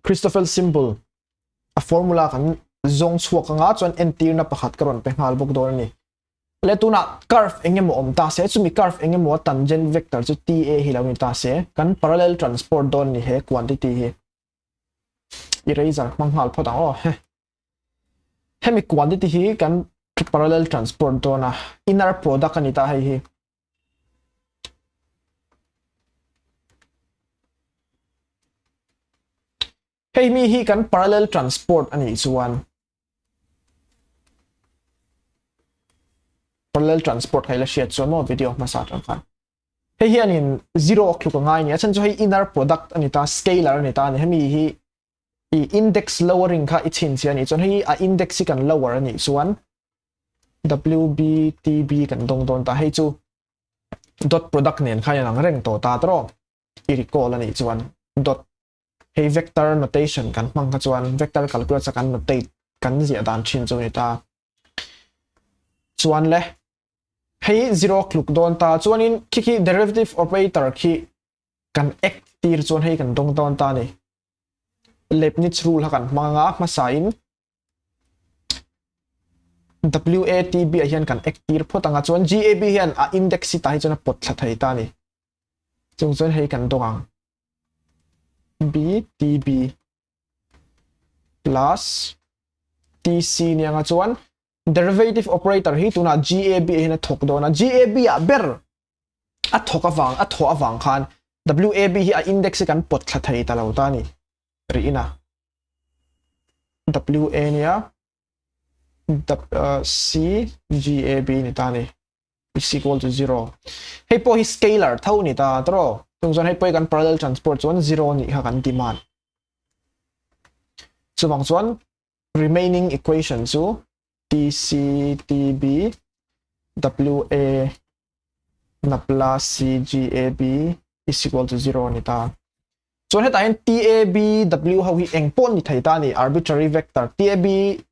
Christoffel symbol a formula kan zong chuak anga chuan entir na pakhat karon pe ngal bok dor ni le tuna curve engemaw om ta se chumi curve engemaw tangent vector chu ta hilomi ta se kan parallel transport don ni he quantity hi eraser manghal photang o hemi quantity hi kan parallel transport dona inner product ani ta hi hei mi hi kan parallel transport ani chuan parallel transport haila share chuan mo video ma sa tang khan hei hi anin zero ocluk ngai ni achan chu hei inner product ani ta scalar ani ta ni hemi hi i index lowering kha ichin chi ani chuan hei a index kan lower ani chuan WBTB kan dong don ta hei chu dot product nen kha yang reng to ta tro i recall ani chuan dot hey vector notation kan mang ka chuan vector calculus kan notate kan zia dan thin chu ni ta chuan le hey zero kluk don ta chuan in ki derivative operator ki kan act tir chuan hey kan dong don ta ni Leibniz rule kan manga ma sa in WATB hian kan act tir photanga chuan GAB hian a index si ta hi chuan pot thla thei ta ni chung chuan hey kan dongang BTB plus TC ni anga chuan derivative operator hi tuna GAB hina thok dona GAB a ber a thok awang khan WAB hi a index kan pot thla thei ta lo ta ni ri ina WA nia C GAB ni ta ni is equal to 0 hei po hi scalar thau ni ta tro tung chuan hei poi kan parallel transport chuan 0 ni kha kan demand chuwang chuan remaining equation chu TCTB WA na plus CGAB is equal to 0 ni ta chuan heta in TAB W ho hi engpon ni thei ta ni arbitrary vector TAB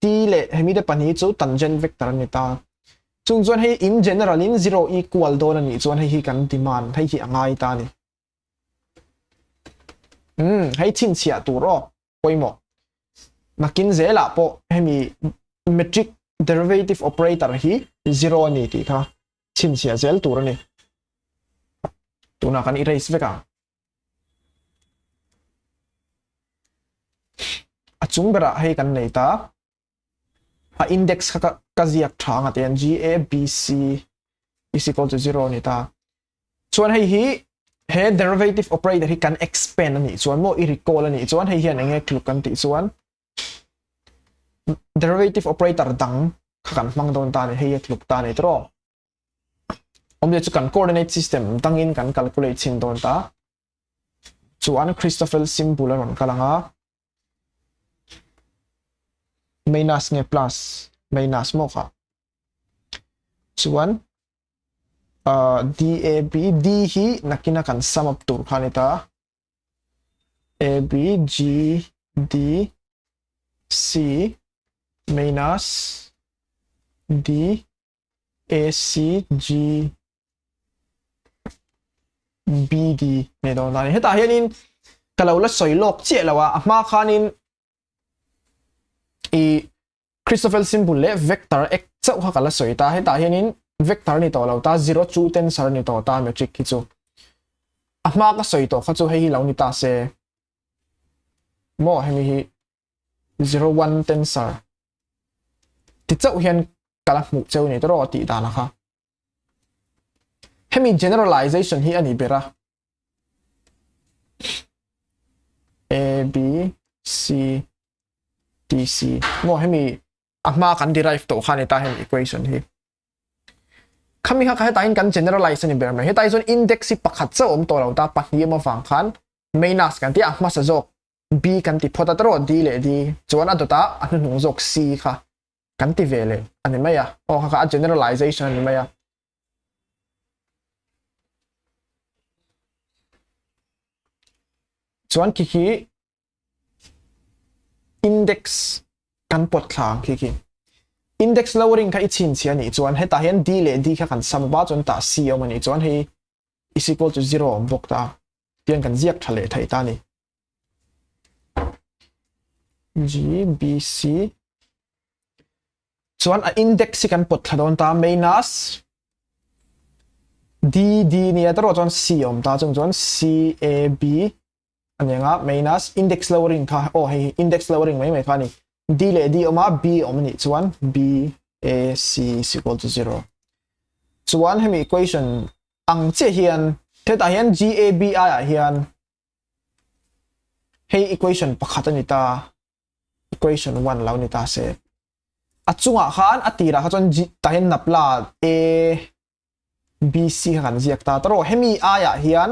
T le hemi de pani chu tangent vector ni ta chung chuan hei in general in 0 equal don ani chuan hei hi kan demand hei hi angai ta ni hei chin chia tu ro poimo nakin zela po hemi metric derivative operator hi 0 ni ti kha chin chia zel tur ni tuna kan erase veka achung bera hei kan nei ta a index ka ziak thang aten GABC is equal to 0 ni ta chuan hei hi he derivative operator hi kan expand ani chuan mo i recall ani chuan hei hian enge kluk kan ti chuan derivative operator dang kan mang don ta ni hei kluk ta ni tro omle chu kan coordinate system tangin kan calculate chin don ta chuan Christoffel symbol ron kalanga minus nge plus minus mo kha chuan DAB D hi nakina kan sum up tur khanita AB G D C minus D AC G BD ne don na heta hianin kalaula soilok che lawa ama khanin i Christoffel symbol le vector x chau kha kala soita heta hianin vector ni to lo ta 0 2 tensor ni to ta metric ki chu ama ka soito kha chu hei lo ni ta se mo hemi hi 0 1 tensor ti chau hian kala mu cheu ni to ro ti ta na kha hemi generalization hi ani bera A B C T C mo hemi ama kan derive to khani ta hem equation hi khami ha ka ta in kan generalize ni ber ma he ta zon index si pakhat cha om to lo ta pahni ma wang khan minus kan ti ama sa jok b kan ti phota tro d le d chuan adota anu nung jok c kha kan ti vele ani maya o ka generalization ani maya chuan ki index kan pot thlang ki index lowering ka ichin chi ani chuan heta hian d le d kha kan sam ba chuan ta c om ani chuan hei is equal to 0 bok ta tian kan ziak thale thai ta ni G B C chuan a index kan pot thladon ta minus D D ni atro chuan C om ta chuan C A B anianga minus index lowering kha hei index lowering mai kha ni D le D oma B om ni chuan B A C is equal to 0 chuan hemi equation ang che hian theta hian G A B I hian hei equation pakhat ani ta equation 1 lo ni ta se achunga khan atira kha chon G ta hian napla A B C kan ziak ta taro hemi aya hian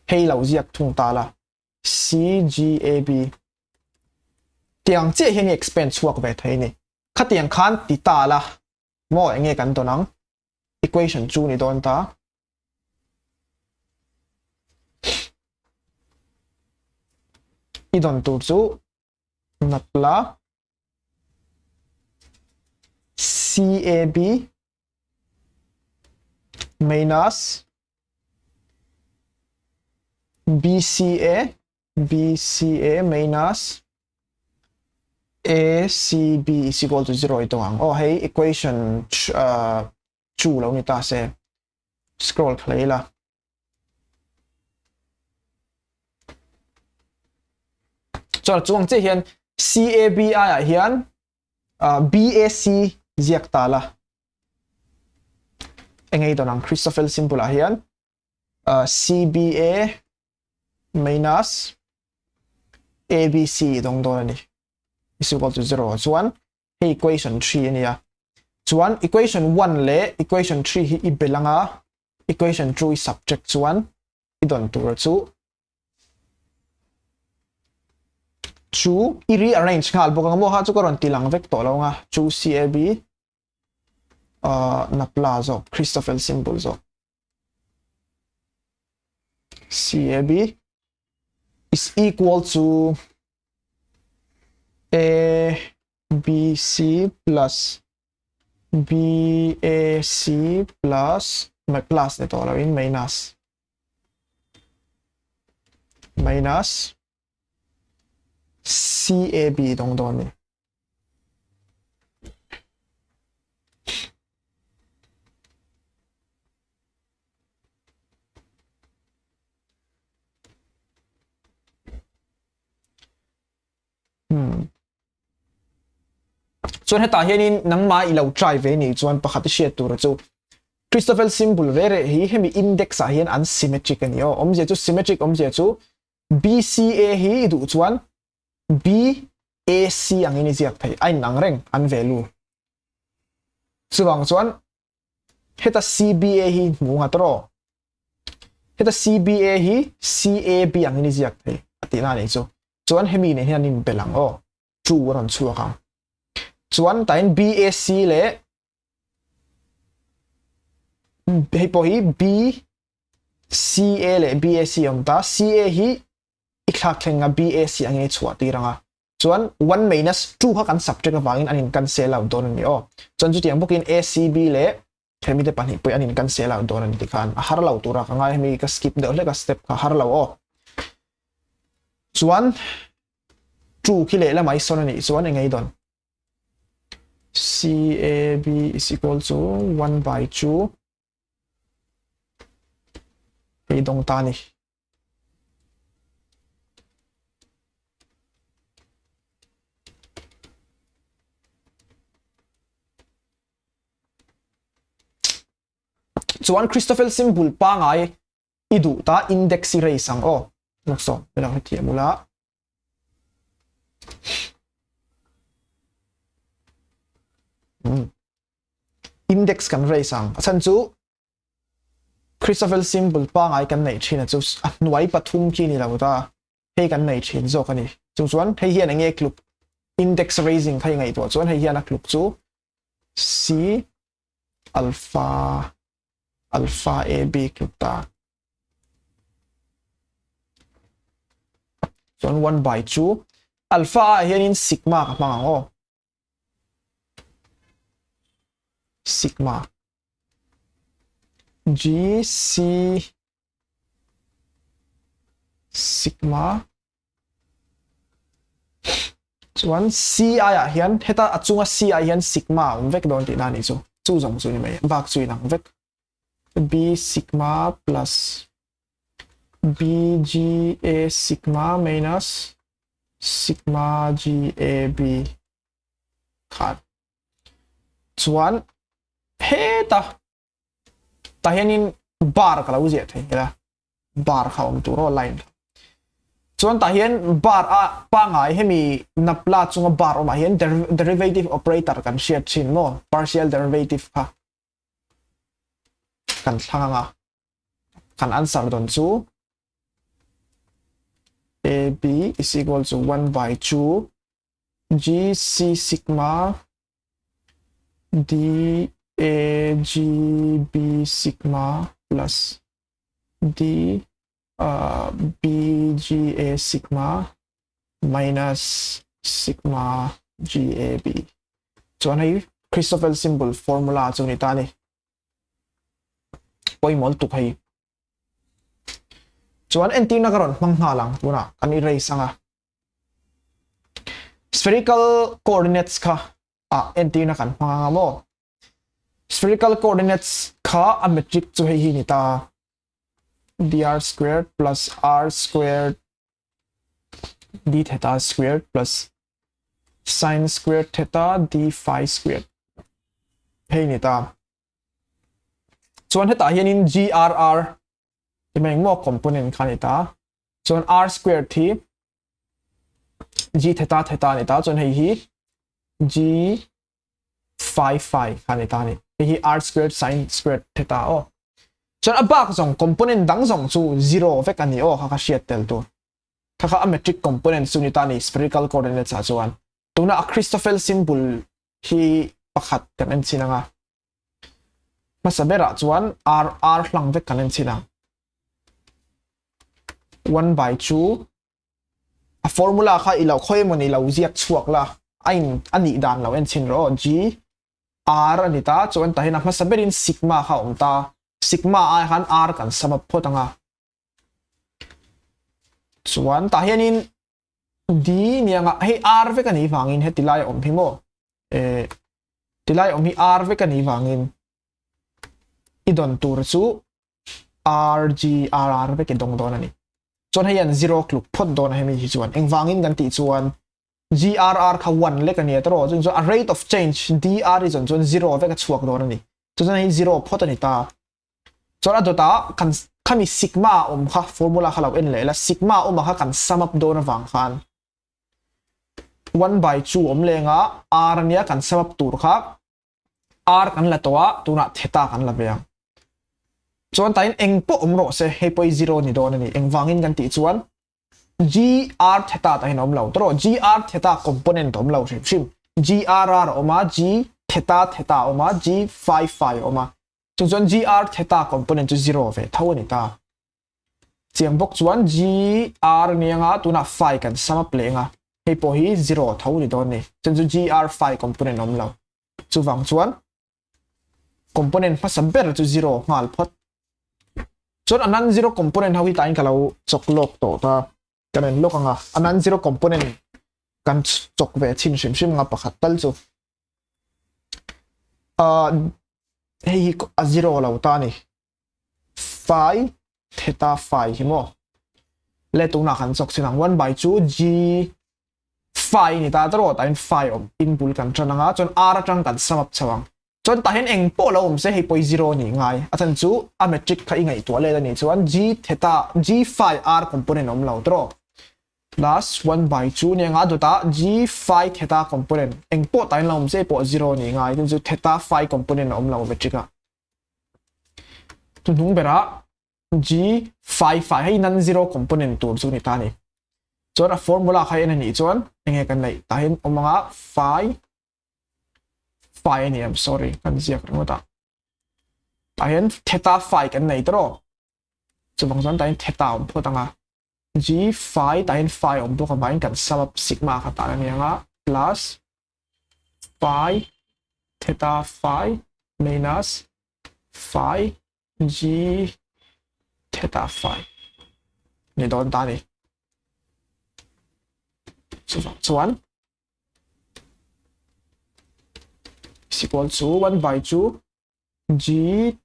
hei lo ziak thung ta la C G A B tiang che hian expand chuak ve thei ni khatiang khan ti ta la mo enge kan to nang equation 2 ni don ta idon tu chu napla CAB minus BCA minus ACB is equal to 0 ito ang hey equation 2 lo ni ta se scroll play la cho chuang che hian CABI hian BAC ziak ta la engei to nang Christoffel symbol hian CBA minus ABC dong don ni is equal to 0 chuan hey equation 3 ania chuan equation 1 le equation 3 hi ibelanga equation 2 is subject chuan idon tur chu i rearrange ngal bokang mo ha chu karon tilang vector lo nga chu CAB na plazo Christoffel symbol zo CAB is equal to ABC plus BAC plus may plus nito lawin minus CAB dong don ni chuan heta hianin nangma ilo try ve ni chuan pakhat hriat tur chu Christoffel symbol vere hi hemi index a hian unsymmetric ani omje chu symmetric omje chu BCA hi du chuan BAC ang ini ziak thei ai nang reng an value chuwang chuan heta CBA hi munga tro heta CBA hi CAB ang ini ziak thei atina nei chu chuan hemi ne hianin belang chu ron chuakang chuan tain BAC le hei po hi BCA le BAC om ta CA hi ikhlak thenga BAC ange chua tiranga chuan 1 minus 2 ha kan subtract awangin anin cancel out don ni chuan chu tiang bokin ACB le hemi te pani poi anin cancel out don ni tikhan a har lo tura ka ngai hemi ka skip de le ka step ka har lo chuan 2 khile la mai son ni chuan engei don CAB is equal to 1 by 2 hei dong ta ni chuan Christoffel symbol pa ngai idu ta index erase ang nokso belang heti mula index kan raise ang chan chu Christoffel symbol pa ngai kan nei thina chu nuai pathum ki ni lauta hei kan nei thin zo kani chu chuan hei hian ange kluk index raising khai ngai to chuan hei hian a kluk chu C alpha AB kluk ta chuan 1 by 2 alpha hian in sigma ka mang sigma GC ส่วน CI อ่ะเห็นเฮต้าจุงอ่ะ CI เห็นซิกมาเวกโดนที่นั่นนี่จู่จงจู่นี่ไหมบักจู่นังเวก B sigma plus BGA sigma minus sigma GAB ขาดส่วนเฮต้าแต่เห็นนี่บาร์ก็แล้วเจ็ดเห็นไหมบาร์เขาตัวรอไลน์ส่วนแต่เห็นบาร์อ่ะปังไงให้มีนับลาดจงบาร์ออกมาเห็น derivative operator กันเชียร์ชินโม่ partial derivative ค่ะกันทางอ่ะกัน answer โดนจู่ AB is equal to 1 by 2 GC sigma DAGB sigma plus D BGA sigma minus sigma GAB ส่วนให้ Christoffel symbol formula ตรงนี้ตานี่ปอยมอลตุกให้ส่วน NT นักรอนมังหาลังตัวน่ะอันนี้เรย์สังอ่ะ spherical coordinates ค่ะNT นักกันมังหาโม spherical coordinates ค่ะอะเมตริกจุให้หินิตาdr squared plus r squared d theta squared plus sin squared theta d phi squared ให้นิตาส่วน theta เห็น grr ที่แม่งโม component ค่ะนิตาส่วน r squared ที่ g theta theta นิตาส่วนให้ g phi phi ค่ะนิตานี่ให้ r squared sin squared theta โอส่วนบักส่ง component ดังส่งสู่ zero เวกันนี่โอ้ค่ะเชียร์เตลตัวถ้าเขา metric component ส่วนนี้ตานี่ spherical coordinates ส่วนตรงนั้น Christoffel symbol ที่ประคัดกันนั่นสินะมาสับเบระส่วน r หลังเวกันนั่นสินะ1 by 2 formula ค่ะอีเราค่อยมันอีเราเรียกช่วงละอันนี้ด้านเราเอ็นชินรอ g r อันนี้ตาส่วนแต่เห็นมาสับเบริน sigma ค่ะตาsigma ไอ้ขัน r กันสมบูรณ์ตั้งส่วนแต่เห็น d เนี่ยให้ r เวกันนี้ฟังอินให้ติลายอมพิโมติลายอมให้ r เวกันนี้ฟังอินอีดอนตัวสู้ r g r r เวกันตรงตัวนั่นนี่ส่วนให้ยัน zero คลุกพ้นตัวนั่นให้มีส่วนเองฟังอินกันติส่วน g r r เขาวันเล็กกันเนี่ยตัวส่วน rate of change d r อีส่วน zero เวกันช่วงตัวนั่นนี่ส่วนให้ zero พ้นตัวนี่ตาส่วนอันตัวตากันข้ามีซิกมาค่ะ formula เขาเราเอ็นเลยแล้วซิกมาค่ะกันสมบโดนฟังคัน1 by 2เลยงะ r เนี่ยกันสมบตัวครับ r กันละตัวน่ะเทต้ากันละเบียงส่วนแต่เองปุ๊รอเสให้ไป zero นี่โดนนี่เองฟังอินกันติส่วน g r เทต้าแต่เห็นเราตัว g r เทต้า component เราชิม g r r มา g เทต้ามา g phi phi มาส่วน gr theta component จะ zero เว้ยเท่านี้ตาเสียงบอกส่วน gr เนี่ยงะตัวน่ะ phi กันสมบเลยงะให้พอฮี zero เท่านี้ตอนนี้ส่วน gr phi component น้ำเราส่วนส่วน component พัสดุเป็นจะ zero งาลพอดส่วนอันนั้น zero component เท่าที่ตายกันเราจกโลกโตตากันเป็นโลกงะอันนั้น zero component กันจกเวชินชิมงะประคัตตัลจูเฮ้ย0เราตานี่ phi theta phi ใช่ไหมเลตรงนั้นกันสักสิ่ง1 by 2 g phi นี่ตาตลอดแต่ phi อินบุลกันจนงั้นจน r จังกันสมับสว่างจนแต่เห็นเองพอเราเสียให้ไป0นี่ไงอาจารย์จู่อะเมตริกเขาอีกไงตัวเลยนี่ส่วน g theta g phi r component น้ำเราตลอด plus 1 by 2เนี่ยงั้นตัวตา g phi theta component เองพอแต่เราเสียพอ0นี่ไงจนจู่ theta phi component น้ำเราเมตริกอะจนถึงเวลา g phi phi ให้นั้น zero component ตัวส่วนนี้ตานี่ส่วน formula ให้อันนี้ส่วนยังไงกันเลยแต่เห็นออกมา phi นี่ I'm sorry กันเสียกันหมดแต่เห็น theta phi กันไหนตัวส่วนบางส่วนแต่เห็น theta พอตั้งอ่ะ g phi แต่เห็น phi ตัวกับมันกันสำหรับ sigma ค่ะแต่เนี่ยอ่ะ plus phi theta phi minus phi g theta phi นี่โดนตานี่ส่วน is equal to 1 by 2 G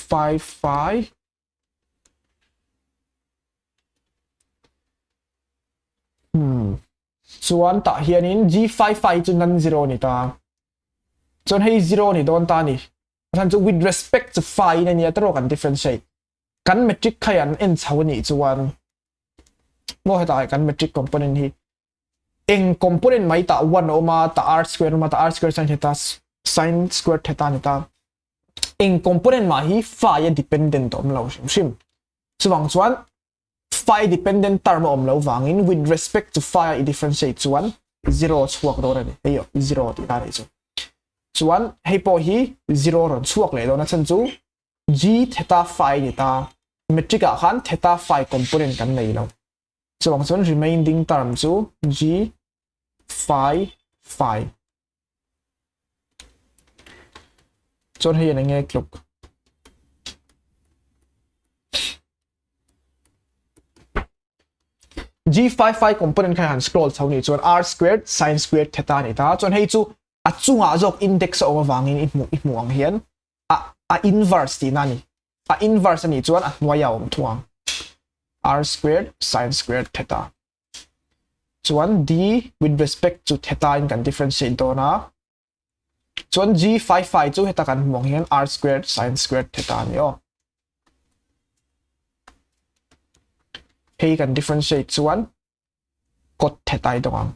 phi phi chuan ta hianin G phi phi chu non zero ni ta chuan hei zero ni don ta ni than chu with respect to phi na ni atro kan differentiate kan metric khai an en chho ni chuan mo heta kan metric component hi eng component mai ta 1 oma ta r square oma ta r square sin theta sin square theta ni ta eng component ma hi phi dependent om lo sim chuwang chuan phi dependent term om lo wangin with respect to phi differentiate chuan 0 chuak do ra ni heyo 0 ti ta ni chu chuan hei po hi 0 ron chuak le do na chan chu g theta phi ni ta metric a khan theta phi component kan nei lo chuwang chuan remaining term chu g phi phi chuan hei na nge kluk G phi phi component khai han scroll chho ni chuan r squared sin squared theta ni ta chuan hei chu a chunga jok index over wangin i muang hian a inverse ti na ni a inverse ni chuan a hnuai om thuang r squared sin squared theta chuan d with respect to theta in kan differentiate do na chuan G phi phi chu heta kan muang hian r squared sin squared theta ni o hei kan differentiate chuan cot theta I dong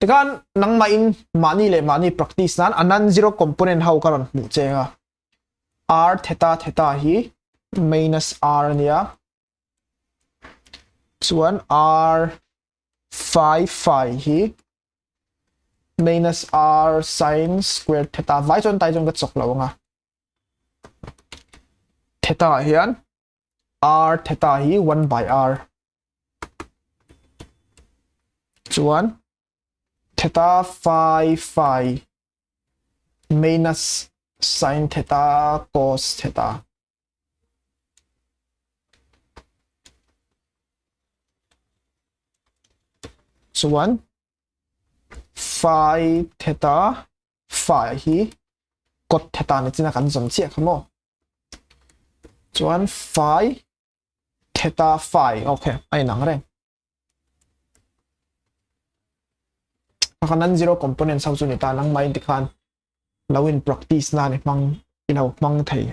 tikhan nang ma in mani le mani practice nan anan zero component how karon mu chenga r theta theta hi minus r nia chuan r phi phi hi minus r sin square theta vai chon tai jong ka chok lo nga theta hian r theta hi 1 by r chuan theta phi phi minus sin theta cos theta chuan phi theta phi hi cot theta ni china kan zom chia khamo chuan phi theta phi okay ai nang re kanan zero component sau chu ni ta nang mai tikhan lawin practice na ni mang thei